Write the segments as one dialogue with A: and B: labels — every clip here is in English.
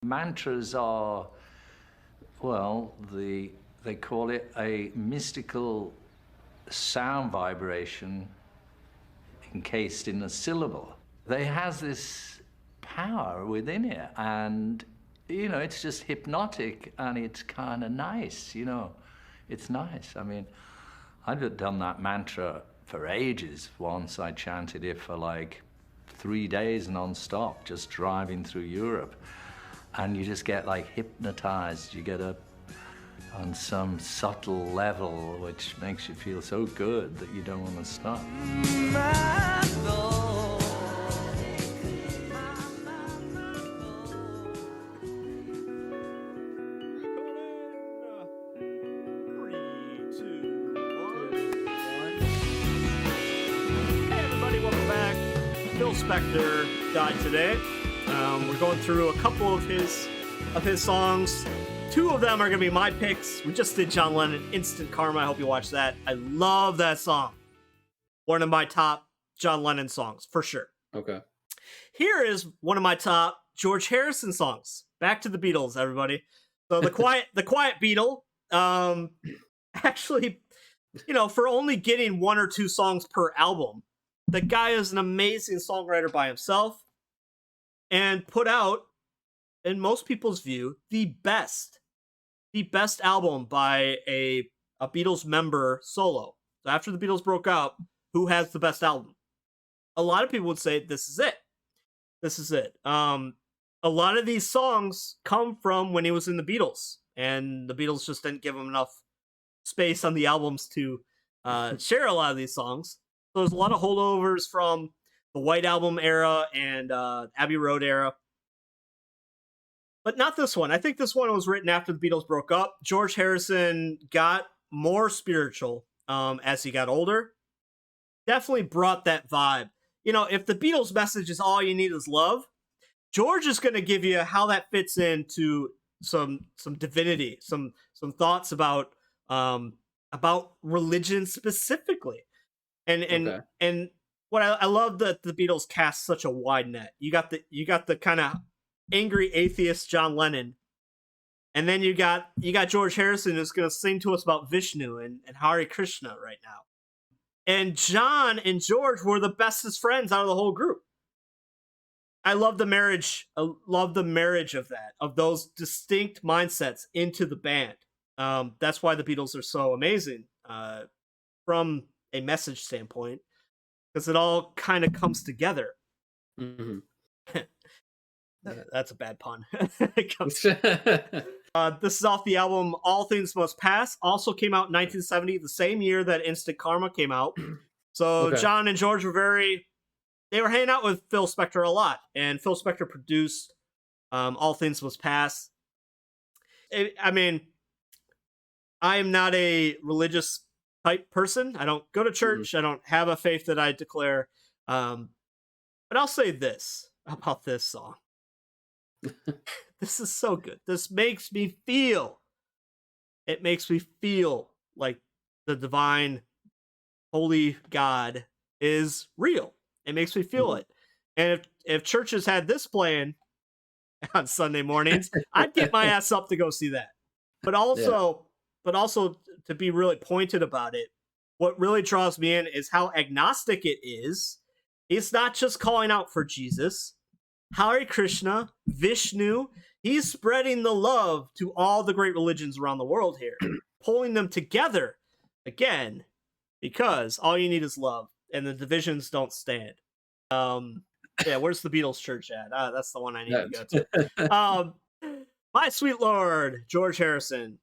A: Mantras are, well, they call it a mystical sound vibration encased in a syllable. They has this power within it, and it's just hypnotic, and it's kind of nice. It's nice. I mean, I've done that mantra for ages. Once I chanted it for like 3 days non-stop, just driving through Europe. And you just get like hypnotized. You get on some subtle level, which makes you feel so good that you don't want to stop.
B: Phil Spector died today. We're going through a couple of his songs. Two of them are going to be my picks. We just did John Lennon, Instant Karma. I hope you watch that. I love that song. One of my top John Lennon songs, for sure.
C: Okay.
B: Here is one of my top George Harrison songs. Back to the Beatles, everybody. So the Quiet Beatle, actually, for only getting one or two songs per album, the guy is an amazing songwriter by himself and put out, in most people's view, the best album by a Beatles member solo. So after the Beatles broke up, who has the best album? A lot of people would say this is it. This is it. A lot of these songs come from when he was in the Beatles, and the Beatles just didn't give him enough space on the albums to share a lot of these songs. So there's a lot of holdovers from the White Album era and Abbey Road era. But not this one. I think this one was written after the Beatles broke up. George Harrison got more spiritual as he got older. Definitely brought that vibe. If the Beatles message is all you need is love, George is going to give you how that fits into some divinity, some thoughts about religion specifically. And what I love that the Beatles cast such a wide net. You got the kind of angry atheist John Lennon, and then you got George Harrison, who's going to sing to us about Vishnu and Hare Krishna right now. And John and George were the bestest friends out of the whole group. I love the marriage. I love the marriage of those distinct mindsets into the band. That's why the Beatles are so amazing from a message standpoint, because it all kind of comes together.
C: Mm-hmm.
B: That's a bad pun. This is off the album All Things Must Pass. Also came out in 1970, the same year that Instant Karma came out. So okay. John and George they were hanging out with Phil Spector a lot, and Phil Spector produced All Things Must Pass. I mean, I am not a religious type person. I don't go to church. Mm-hmm. I don't have a faith that I declare. But I'll say this about this song. This is so good. This makes me feel. It makes me feel like the divine, holy God is real. It makes me feel it. And if churches had this playing on Sunday mornings, I'd get my ass up to go see that. But also to be really pointed about it, what really draws me in is how agnostic it is. It's not just calling out for Jesus. Hare Krishna, Vishnu, he's spreading the love to all the great religions around the world here, pulling them together again, because all you need is love, and the divisions don't stand. Where's the Beatles church at? That's the one I need to go to. My sweet Lord, George Harrison.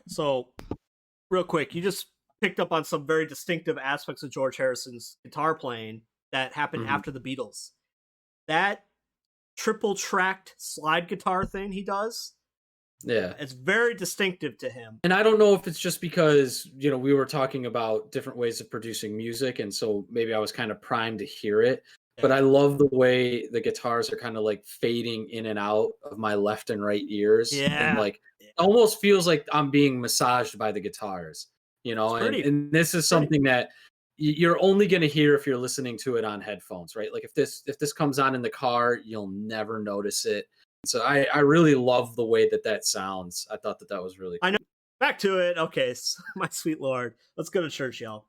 B: So, real quick, you just picked up on some very distinctive aspects of George Harrison's guitar playing that happened after the Beatles. that triple tracked slide guitar thing he does,
C: Yeah.
B: it's very distinctive to him.
C: And I don't know if it's just because, we were talking about different ways of producing music, and so maybe I was kind of primed to hear it. Yeah. But I love the way the guitars are kind of like fading in and out of my left and right ears.
B: Yeah.
C: And like it almost feels like I'm being massaged by the guitars, and this is something that you're only going to hear if you're listening to it on headphones, right? Like if this comes on in the car, you'll never notice it. So I really love the way that sounds. I thought that was really cool.
B: I know. Back to it. Okay, my sweet Lord. Let's go to church, y'all.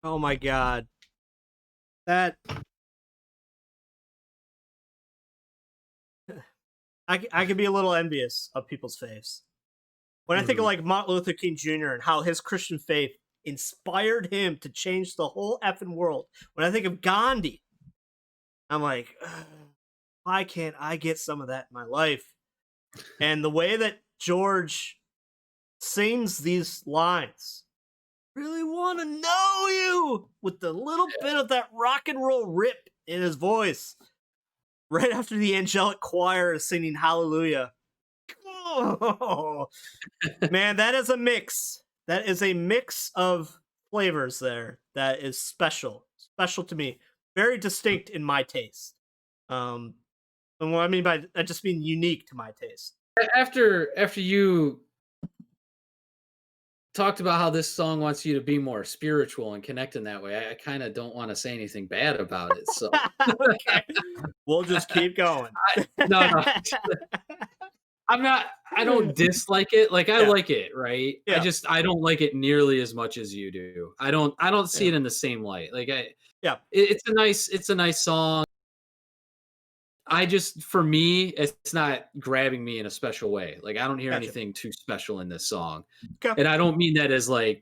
B: Oh my God. That I can be a little envious of people's faiths. When I think of like Martin Luther King Jr. and how his Christian faith inspired him to change the whole effing world. When I think of Gandhi, I'm like, why can't I get some of that in my life? And the way that George sings these lines, really want to know you, with the little bit of that rock and roll rip in his voice right after the angelic choir is singing hallelujah. Oh, man, that is a mix. That is a mix of flavors there that is special to me, very distinct in my taste. And what I mean by that, just mean unique to my taste.
C: After you talked about how this song wants you to be more spiritual and connect in that way, I kind of don't want to say anything bad about it. So
B: okay, we'll just keep going.
C: No. I don't dislike it. Like I like it, right?
B: Yeah.
C: I don't like it nearly as much as you do. I don't see it in the same light. Like it's a nice song. For me, it's not grabbing me in a special way. Like I don't hear anything too special in this song.
B: Okay.
C: And I don't mean that as like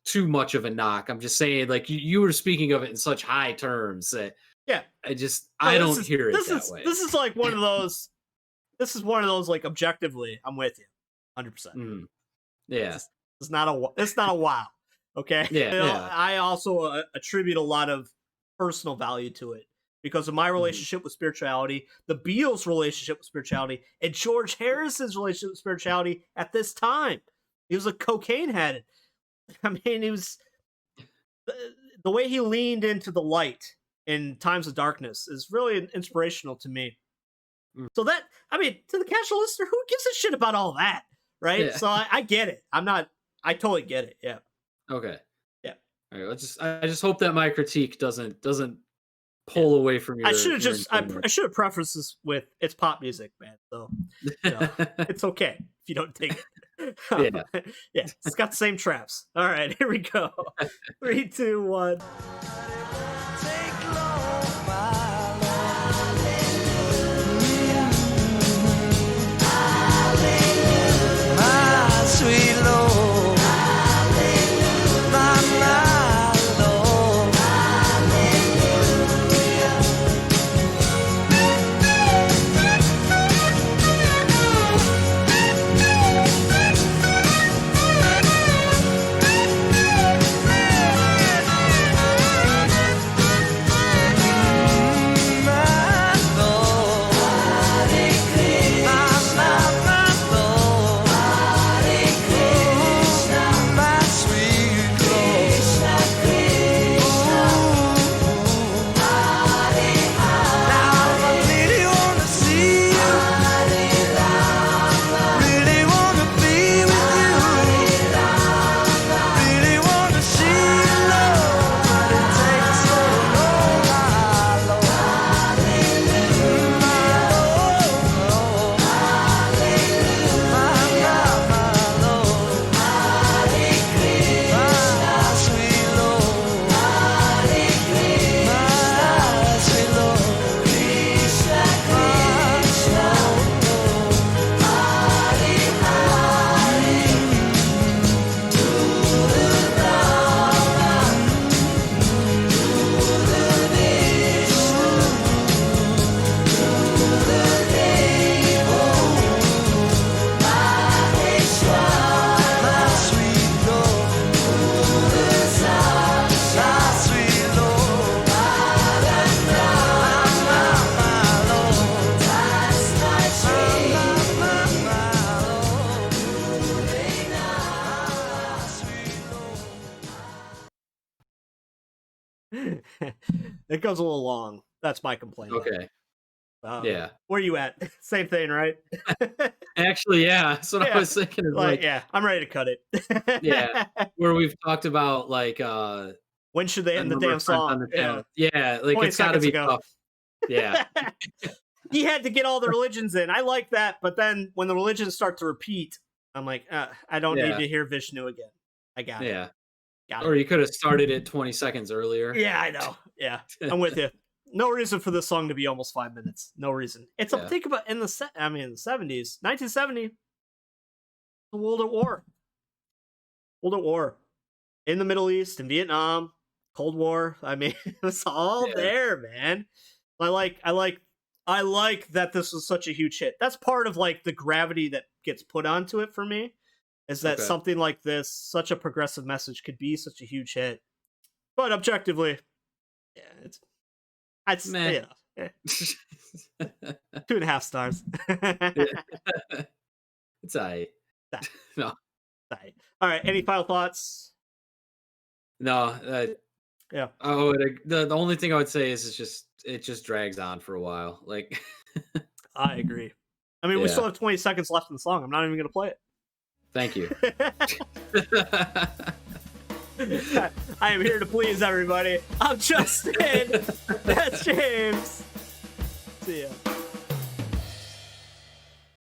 C: too much of a knock. I'm just saying, like you were speaking of it in such high terms that I don't hear it that way.
B: This is like one of those. This is one of those, like, objectively, I'm with you, 100%.
C: Yeah,
B: it's not a wow. Okay.
C: Yeah.
B: I also attribute a lot of personal value to it because of my relationship with spirituality, the Beatles' relationship with spirituality, and George Harrison's relationship with spirituality at this time. He was a cocaine head. I mean, he was the way he leaned into the light in times of darkness is really inspirational to me. So that, I mean, to the casual listener, who gives a shit about all that, right?
C: Yeah.
B: So I get it. I totally get it. Yeah.
C: Okay.
B: Yeah.
C: All right. I just hope that my critique doesn't pull away from your.
B: I should have prefaced this with it's pop music, man. So it's okay if you don't take it. Yeah. It's got the same traps. All right, here we go. 3, 2, 1.
D: Sweet Lord, my Lord,
B: It goes a little long. That's my complaint.
C: Okay. Yeah.
B: Where you at? Same thing, right?
C: Actually, yeah. That's what I was thinking.
B: Yeah, I'm ready to cut it.
C: Yeah. Where we've talked about like
B: when should they end the damn song?
C: Yeah, like it's gotta be tough. Yeah.
B: He had to get all the religions in. I like that, but then when the religions start to repeat, I'm like, I don't need to hear Vishnu again. I got it.
C: Yeah.
B: Got
C: or
B: it.
C: you could have started it 20 seconds earlier.
B: Yeah, I know. Yeah, I'm with you. No reason for this song to be almost 5 minutes. No reason. It's think about in the 70s, 1970, the World at War. World at War. In the Middle East, in Vietnam, Cold War. I mean, it was all there, man. I like that this was such a huge hit. That's part of like the gravity that gets put onto it for me. Is that something like this, such a progressive message, could be such a huge hit? But objectively, it's
C: meh.
B: 2.5 stars.
C: It's alright. No.
B: All right. Any final thoughts?
C: No.
B: Yeah.
C: Oh, the only thing I would say is it just drags on for a while. Like,
B: I agree. I mean, we still have 20 seconds left in the song. I'm not even going to play it.
C: Thank you.
B: I am here to please everybody. I'm Justin.